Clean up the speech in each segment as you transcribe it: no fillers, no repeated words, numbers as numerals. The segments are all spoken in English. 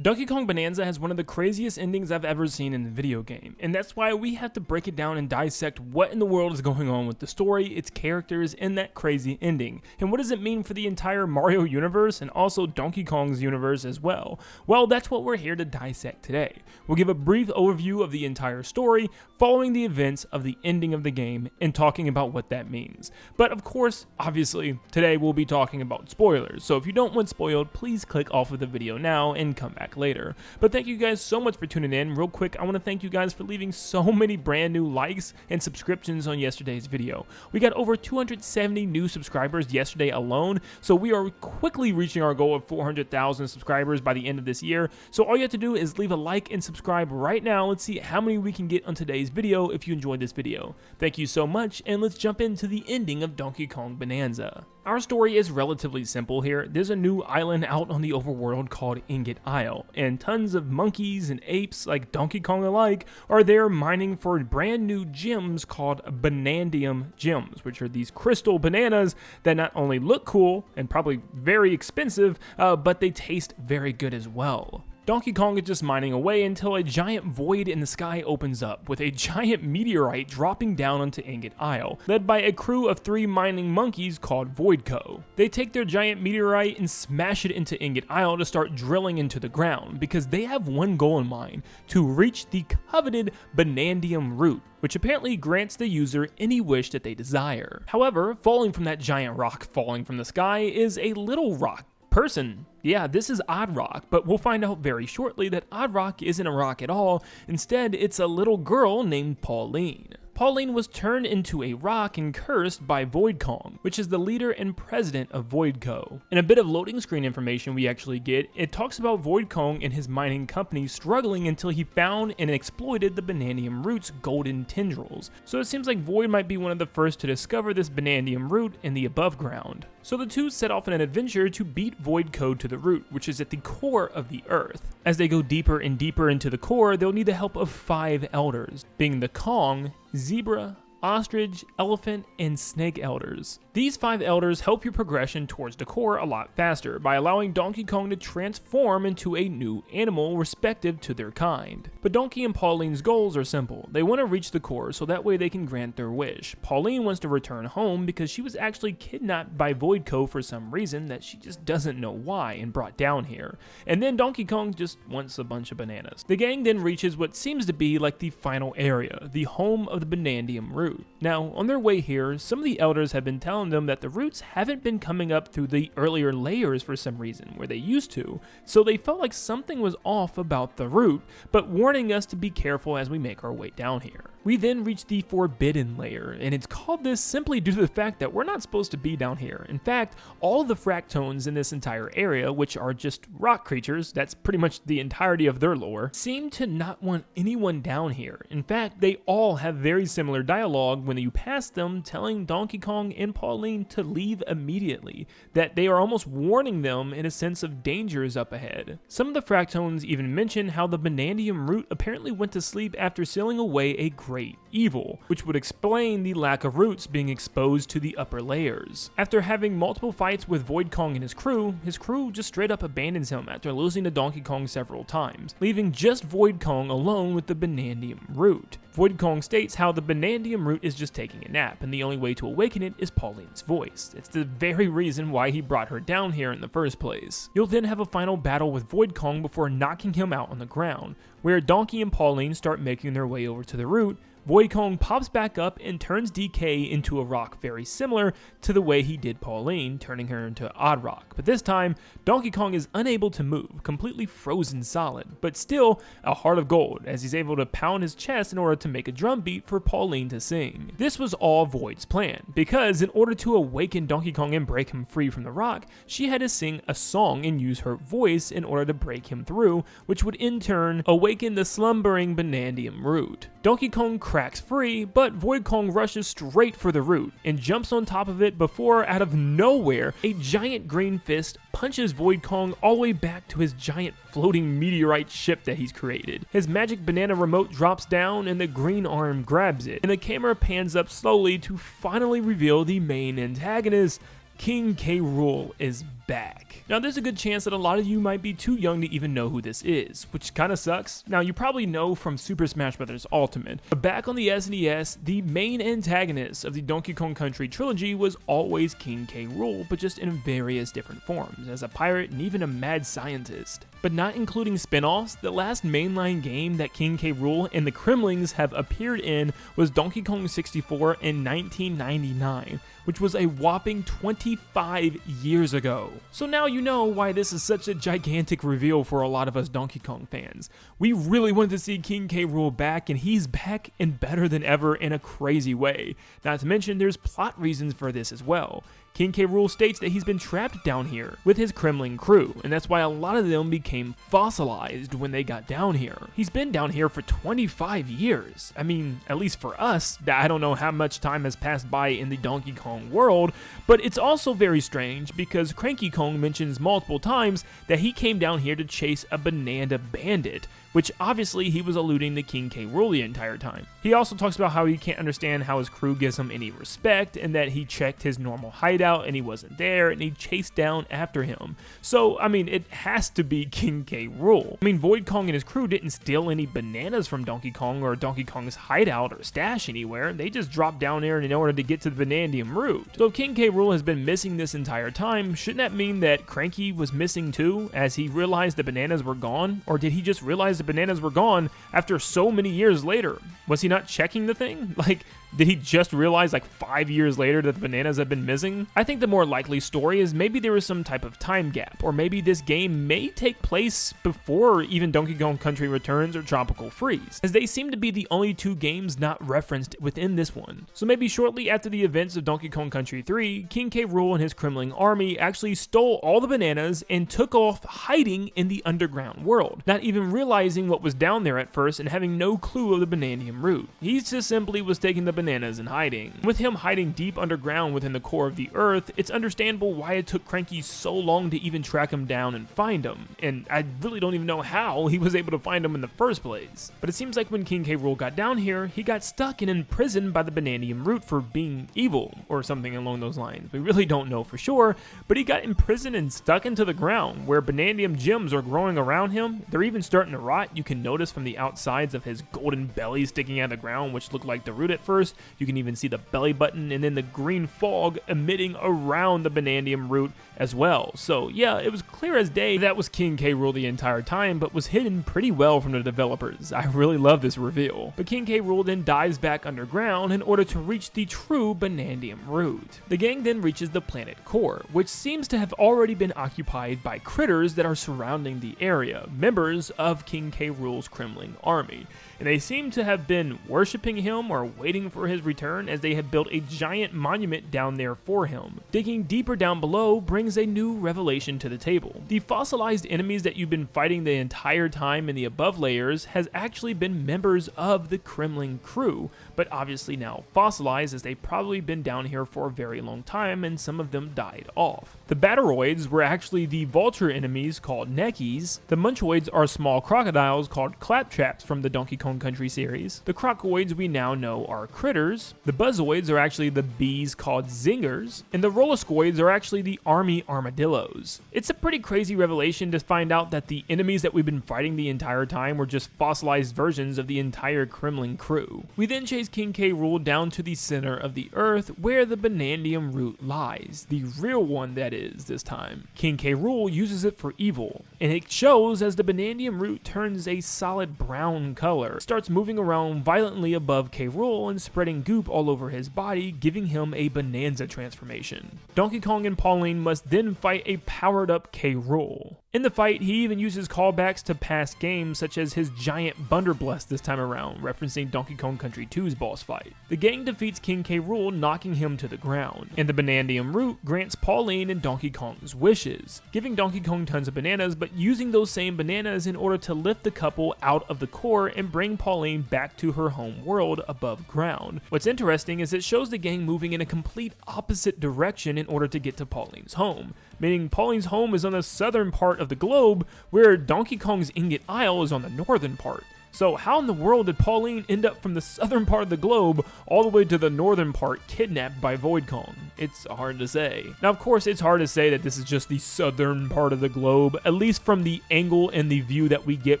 Donkey Kong Bonanza has one of the craziest endings I've ever seen in a video game, and that's why we have to break it down and dissect what in the world is going on with the story, its characters, and that crazy ending. And what does it mean for the entire Mario universe and also Donkey Kong's universe as well? Well, that's what we're here to dissect today. We'll give a brief overview of the entire story, following the events of the ending of the game, and talking about what that means. But of course, obviously, today we'll be talking about spoilers, so if you don't want spoiled, please click off of the video now and come back later. But thank you guys so much for tuning in. Real quick, I want to thank you guys for leaving so many brand new likes and subscriptions on yesterday's video. We got over 270 new subscribers yesterday alone, so we are quickly reaching our goal of 400,000 subscribers by the end of this year. So all you have to do is leave a like and subscribe right now. Let's see how many we can get on today's video if you enjoyed this video. Thank you so much, and let's jump into the ending of Donkey Kong Bonanza. Our story is relatively simple here. There's a new island out on the overworld called Ingot Isle, and tons of monkeys and apes, like Donkey Kong alike, are there mining for brand new gems called Banandium gems, which are these crystal bananas that not only look cool and probably very expensive, but they taste very good as well. Donkey Kong is just mining away until a giant void in the sky opens up, with a giant meteorite dropping down onto Ingot Isle, led by a crew of 3 mining monkeys called Voidco. They take their giant meteorite and smash it into Ingot Isle to start drilling into the ground, because they have one goal in mind: to reach the coveted Banandium root, which apparently grants the user any wish that they desire. However, falling from that giant rock falling from the sky is a little rock person. Yeah, this is Odd Rock, but we'll find out very shortly that Odd Rock isn't a rock at all. Instead, it's a little girl named Pauline. Pauline was turned into a rock and cursed by Void Kong, which is the leader and president of Voidco. In a bit of loading screen information we actually get, it talks about Void Kong and his mining company struggling until he found and exploited the Banandium root's golden tendrils. So it seems like Void might be one of the first to discover this Banandium root in the above ground. So the two set off on an adventure to beat Voidco to the root, which is at the core of the earth. As they go deeper and deeper into the core, they'll need the help of 5 elders, being the Kong, Zebra, Ostrich, Elephant, and Snake elders. These 5 elders help your progression towards the core a lot faster by allowing Donkey Kong to transform into a new animal respective to their kind. But Donkey and Pauline's goals are simple. They want to reach the core so that way they can grant their wish. Pauline wants to return home because she was actually kidnapped by Voidco for some reason that she just doesn't know why and brought down here. And then Donkey Kong just wants a bunch of bananas. The gang then reaches what seems to be like the final area, the home of the Banandium root. Now, on their way here, some of the elders have been telling them that the roots haven't been coming up through the earlier layers for some reason, where they used to, so they felt like something was off about the root, but warning us to be careful as we make our way down here. We then reach the Forbidden Layer, and it's called this simply due to the fact that we're not supposed to be down here. In fact, all the fractones in this entire area, which are just rock creatures, that's pretty much the entirety of their lore, seem to not want anyone down here. In fact, they all have very similar dialogue when you pass them, telling Donkey Kong and Pauline to leave immediately, that they are almost warning them in a sense of danger is up ahead. Some of the fractones even mention how the Banandium root apparently went to sleep after sealing away a great evil, which would explain the lack of roots being exposed to the upper layers. After having multiple fights with Void Kong and his crew just straight up abandons him after losing to Donkey Kong several times, leaving just Void Kong alone with the Banandium root. Void Kong states how the Banandium root is just taking a nap, and the only way to awaken it is Pauline's voice. It's the very reason why he brought her down here in the first place. You'll then have a final battle with Void Kong before knocking him out on the ground, where Donkey and Pauline start making their way over to the root. Void Kong pops back up and turns DK into a rock very similar to the way he did Pauline, turning her into Odd Rock. But this time, Donkey Kong is unable to move, completely frozen solid, but still a heart of gold, as he's able to pound his chest in order to make a drum beat for Pauline to sing. This was all Void's plan, because in order to awaken Donkey Kong and break him free from the rock, she had to sing a song and use her voice in order to break him through, which would in turn awaken the slumbering Banandium root. Donkey Kong cracks free, but Void Kong rushes straight for the root and jumps on top of it before, out of nowhere, a giant green fist punches Void Kong all the way back to his giant floating meteorite ship that he's created. His magic banana remote drops down and the green arm grabs it, and the camera pans up slowly to finally reveal the main antagonist. King K. Rool is back. Now there's a good chance that a lot of you might be too young to even know who this is, which kinda sucks. Now you probably know from Super Smash Bros. Ultimate, but back on the SNES, the main antagonist of the Donkey Kong Country trilogy was always King K. Rool, but just in various different forms, as a pirate and even a mad scientist. But not including spin-offs, the last mainline game that King K. Rool and the Kremlings have appeared in was Donkey Kong 64 in 1999, which was a whopping 25 years ago. So now you know why this is such a gigantic reveal for a lot of us Donkey Kong fans. We really wanted to see King K. Rool back, and he's back and better than ever in a crazy way. Not to mention there's plot reasons for this as well. King K. Rool states that he's been trapped down here with his Kremling crew, and that's why a lot of them became fossilized when they got down here. He's been down here for 25 years. I mean, at least for us. I don't know how much time has passed by in the Donkey Kong world, but it's also very strange because Cranky Kong mentions multiple times that he came down here to chase a Bananza bandit, which obviously he was alluding to King K. Rool the entire time. He also talks about how he can't understand how his crew gives him any respect, and that he checked his normal hideout and he wasn't there, and he chased down after him. So, I mean, it has to be King K. Rool. I mean, Void Kong and his crew didn't steal any bananas from Donkey Kong or Donkey Kong's hideout or stash anywhere. They just dropped down there in order to get to the Banandium route. So if King K. Rool has been missing this entire time, shouldn't that mean that Cranky was missing too, as he realized the bananas were gone? Or did he just realize the bananas were gone after so many years later? Was he not checking the thing? Like, did he just realize like 5 years later that the bananas had been missing? I think the more likely story is maybe there was some type of time gap, or maybe this game may take place before even Donkey Kong Country Returns or Tropical Freeze, as they seem to be the only two games not referenced within this one. So maybe shortly after the events of Donkey Kong Country 3, King K. Rool and his Kremling army actually stole all the bananas and took off hiding in the underground world, not even realizing what was down there at first and having no clue of the Banandium route. He just simply was taking the bananas and hiding. With him hiding deep underground within the core of the earth, it's understandable why it took Cranky so long to even track him down and find him, and I really don't even know how he was able to find him in the first place. But it seems like when King K. Rool got down here, he got stuck and imprisoned by the Banandium route for being evil, or something along those lines. We really don't know for sure, but he got imprisoned and stuck into the ground, where Banandium gems are growing around him. They're even starting to rot. You can notice from the outsides of his golden belly sticking out of the ground, which looked like the root at first. You can even see the belly button and then the green fog emitting around the Banandium root as well. So yeah, it was clear as day that was King K. Rool the entire time, but was hidden pretty well from the developers. I really love this reveal. But King K. Rool then dives back underground in order to reach the true Banandium route. The gang then reaches the planet core, which seems to have already been occupied by critters that are surrounding the area, members of King K. Rool's Kremling army. And they seem to have been worshipping him or waiting for his return, as they have built a giant monument down there for him. Digging deeper down below brings a new revelation to the table. The fossilized enemies that you've been fighting the entire time in the above layers has actually been members of the Kremling crew, but obviously now fossilized, as they've probably been down here for a very long time and some of them died off. The Batteroids were actually the vulture enemies called Neckies. The Munchoids are small crocodiles called Claptraps from the Donkey Kong Country series. The Crocoids we now know are critters. The Buzzoids are actually the bees called Zingers. And the Rolliscoids are actually the army armadillos. It's a pretty crazy revelation to find out that the enemies that we've been fighting the entire time were just fossilized versions of the entire Kremling crew. We then chase King K. Rool down to the center of the earth where the Banandium route lies. The real one, that is, this time. King K. Rool uses it for evil, and it shows as the Banandium route turns a solid brown color, starts moving around violently above K. Rool and spreading goop all over his body, giving him a Bananza transformation. Donkey Kong and Pauline must then fight a powered up K. Rool. In the fight, he even uses callbacks to past games, such as his giant Bunderbless this time around, referencing Donkey Kong Country 2's boss fight. The gang defeats King K. Rool, knocking him to the ground, and the Banandium route grants Pauline and Donkey Kong's wishes, giving Donkey Kong tons of bananas, but using those same bananas in order to lift the couple out of the core and bring Pauline back to her home world above ground. What's interesting is it shows the gang moving in a complete opposite direction in order to get to Pauline's home, meaning Pauline's home is on the southern part of the globe, where Donkey Kong's Ingot Isle is on the northern part. So how in the world did Pauline end up from the southern part of the globe all the way to the northern part, kidnapped by Void Kong? It's hard to say. Now, of course, it's hard to say that this is just the southern part of the globe, at least from the angle and the view that we get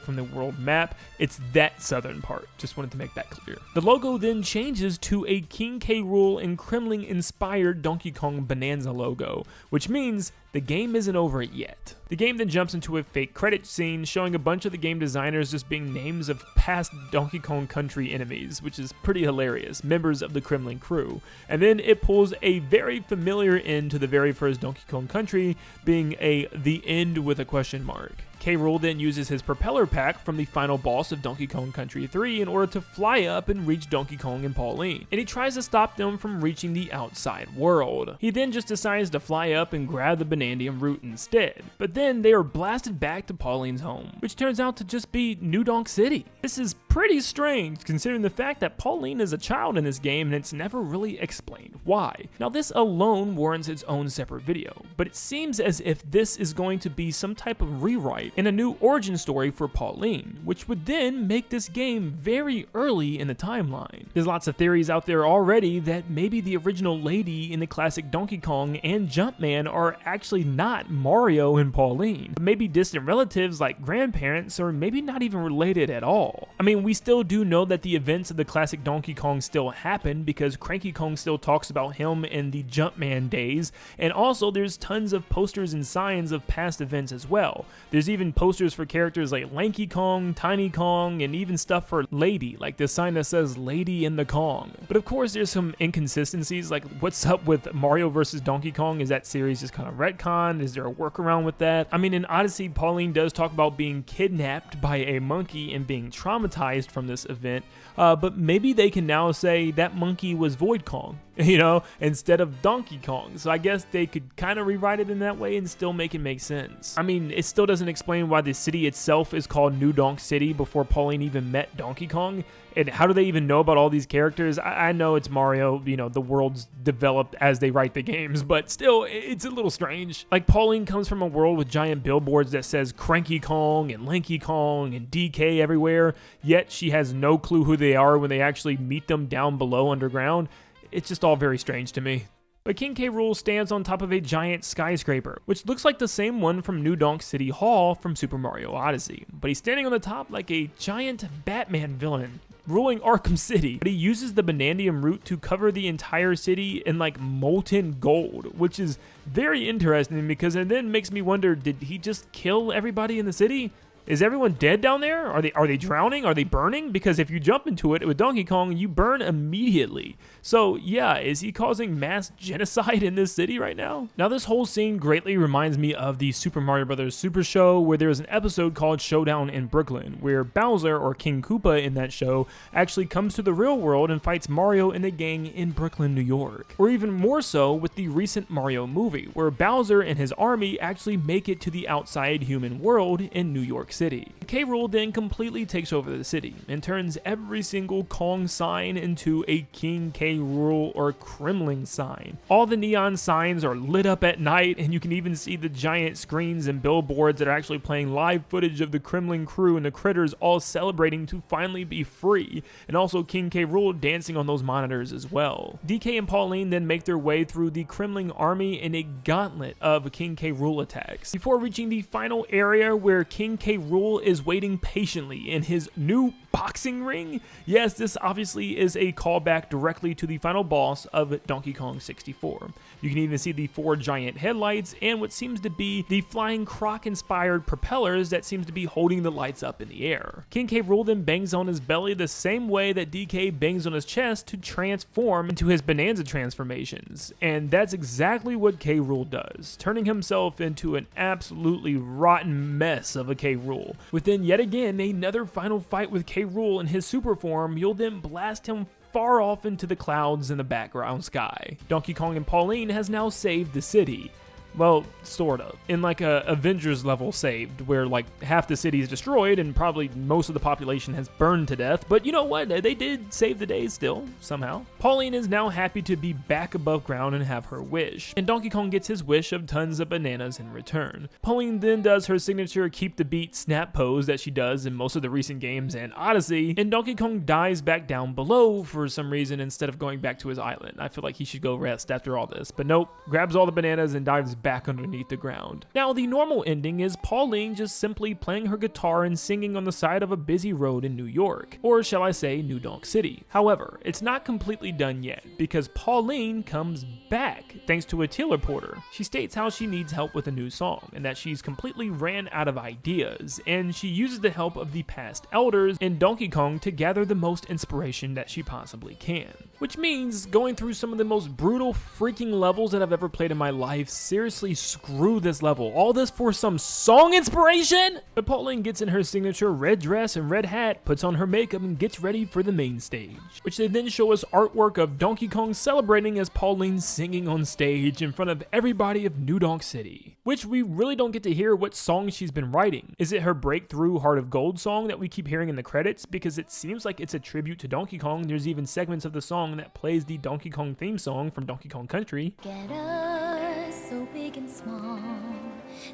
from the world map. It's that southern part. Just wanted to make that clear. The logo then changes to a King K. Rool and Kremling inspired Donkey Kong Bananza logo, which means the game isn't over yet. The game then jumps into a fake credit scene showing a bunch of the game designers just being names of past Donkey Kong Country enemies, which is pretty hilarious, members of the Kremling crew. And then it pulls a very familiar end to the very first Donkey Kong Country, being the end with a question mark. K. Rool then uses his propeller pack from the final boss of Donkey Kong Country 3 in order to fly up and reach Donkey Kong and Pauline, and he tries to stop them from reaching the outside world. He then just decides to fly up and grab the Banandium root instead, but then they are blasted back to Pauline's home, which turns out to just be New Donk City. This is pretty strange considering the fact that Pauline is a child in this game and it's never really explained why. Now this alone warrants its own separate video, but it seems as if this is going to be some type of rewrite and a new origin story for Pauline, which would then make this game very early in the timeline. There's lots of theories out there already that maybe the original lady in the classic Donkey Kong and Jumpman are actually not Mario and Pauline, but maybe distant relatives like grandparents, or maybe not even related at all. I mean, we still do know that the events of the classic Donkey Kong still happen because Cranky Kong still talks about him in the Jumpman days, and also there's tons of posters and signs of past events as well. There's even posters for characters like Lanky Kong, Tiny Kong, and even stuff for Lady, like this sign that says Lady in the Kong. But of course there's some inconsistencies, like what's up with Mario vs. Donkey Kong? Is that series just kind of retconned? Is there a workaround with that? I mean, in Odyssey, Pauline does talk about being kidnapped by a monkey and being traumatized from this event, but maybe they can now say that monkey was Void Kong, you know, instead of Donkey Kong. So I guess they could kind of rewrite it in that way and still make it make sense. I mean, it still doesn't explain why the city itself is called New Donk City before Pauline even met Donkey Kong. And how do they even know about all these characters? I know it's Mario, you know, the world's developed as they write the games, but still, it's a little strange. Like, Pauline comes from a world with giant billboards that says Cranky Kong and Lanky Kong and DK everywhere, yet she has no clue who they are when they actually meet them down below underground. It's just all very strange to me. But King K. Rool stands on top of a giant skyscraper, which looks like the same one from New Donk City Hall from Super Mario Odyssey. But he's standing on the top like a giant Batman villain ruling Arkham City. But he uses the Banandium root to cover the entire city in like molten gold, which is very interesting because it then makes me wonder, did he just kill everybody in the city? Is everyone dead down there? Are they drowning? Are they burning? Because if you jump into it with Donkey Kong, you burn immediately. So yeah, is he causing mass genocide in this city right now? Now this whole scene greatly reminds me of the Super Mario Bros. Super Show, where there was an episode called Showdown in Brooklyn, where Bowser, or King Koopa in that show, actually comes to the real world and fights Mario and the gang in Brooklyn, New York. Or even more so with the recent Mario movie, where Bowser and his army actually make it to the outside human world in New York City. K. Rool then completely takes over the city and turns every single Kong sign into a King K. Rool or Kremling sign. All the neon signs are lit up at night, and you can even see the giant screens and billboards that are actually playing live footage of the Kremling crew and the critters all celebrating to finally be free, and also King K. Rool dancing on those monitors as well. DK and Pauline then make their way through the Kremling army in a gauntlet of King K. Rool attacks, before reaching the final area where King K. Rool is waiting patiently in his new boxing ring. Yes, this obviously is a callback directly to the final boss of Donkey Kong 64. You can even see the 4 giant headlights and what seems to be the flying croc-inspired propellers that seems to be holding the lights up in the air. King K. Rool then bangs on his belly the same way that DK bangs on his chest to transform into his Bananza transformations. And that's exactly what K. Rool does, turning himself into an absolutely rotten mess of a K. Rool. Within yet again another final fight with K. Rool in his super form, you'll then blast him far off into the clouds in the background sky. Donkey Kong and Pauline has now saved the city, Well, sort of. In like a Avengers level saved, where like half the city is destroyed and probably most of the population has burned to death, but you know what? They did save the day still, somehow. Pauline is now happy to be back above ground and have her wish, and Donkey Kong gets his wish of tons of bananas in return. Pauline then does her signature keep the beat snap pose that she does in most of the recent games and Odyssey, and Donkey Kong dives back down below for some reason instead of going back to his island. I feel like he should go rest after all this, but nope, grabs all the bananas and dives back underneath the ground. Now, the normal ending is Pauline just simply playing her guitar and singing on the side of a busy road in New York, or shall I say New Donk City. However, it's not completely done yet, because Pauline comes back thanks to a teleporter. She states how she needs help with a new song, and that she's completely ran out of ideas, and she uses the help of the past elders and Donkey Kong to gather the most inspiration that she possibly can. Which means going through some of the most brutal freaking levels that I've ever played in my life. Seriously, screw this level. All this for some song inspiration? But Pauline gets in her signature red dress and red hat, puts on her makeup, and gets ready for the main stage, which they then show us artwork of Donkey Kong celebrating as Pauline singing on stage in front of everybody of New Donk City, which we really don't get to hear what song she's been writing. Is it her breakthrough Heart of Gold song that we keep hearing in the credits? Because it seems like it's a tribute to Donkey Kong. There's even segments of the song that plays the Donkey Kong theme song from Donkey Kong Country. Get us so big and small,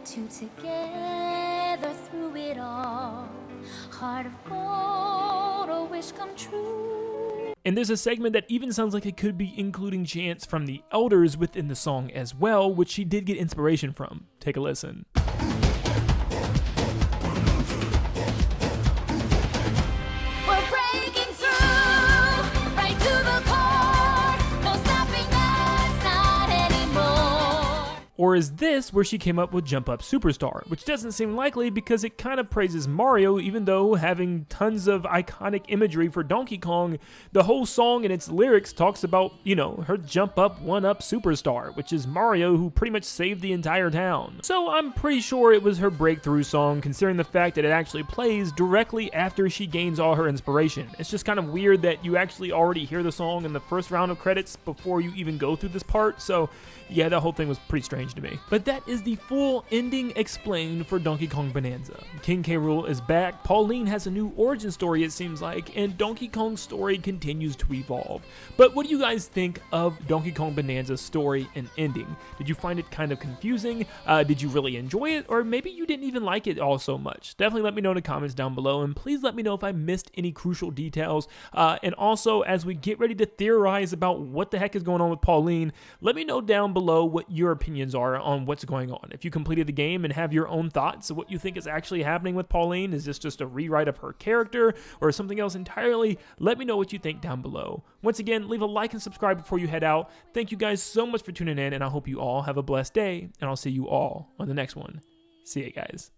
two together through it all. Heart of gold, a wish come true. And there's a segment that even sounds like it could be including chants from the elders within the song as well, which she did get inspiration from. Take a listen. Or is this where she came up with Jump Up Superstar, which doesn't seem likely because it kind of praises Mario, even though having tons of iconic imagery for Donkey Kong, the whole song and its lyrics talks about, you know, her Jump Up, One Up Superstar, which is Mario who pretty much saved the entire town. So I'm pretty sure it was her breakthrough song, considering the fact that it actually plays directly after she gains all her inspiration. It's just kind of weird that you actually already hear the song in the first round of credits before you even go through this part, so yeah, that whole thing was pretty strange to me. But that is the full ending explained for Donkey Kong Bonanza. King K. Rool is back, Pauline has a new origin story it seems like, and Donkey Kong's story continues to evolve. But what do you guys think of Donkey Kong Bonanza's story and ending? Did you find it kind of confusing? Did you really enjoy it? Or maybe you didn't even like it all so much? Definitely let me know in the comments down below, and please let me know if I missed any crucial details. And also, as we get ready to theorize about what the heck is going on with Pauline, let me know down below what your opinions are on what's going on. If you completed the game and have your own thoughts of what you think is actually happening with Pauline, is this just a rewrite of her character or something else entirely? Let me know what you think down below. Once again, leave a like and subscribe before you head out. Thank you guys so much for tuning in, and I hope you all have a blessed day, and I'll see you all on the next one. See ya, guys.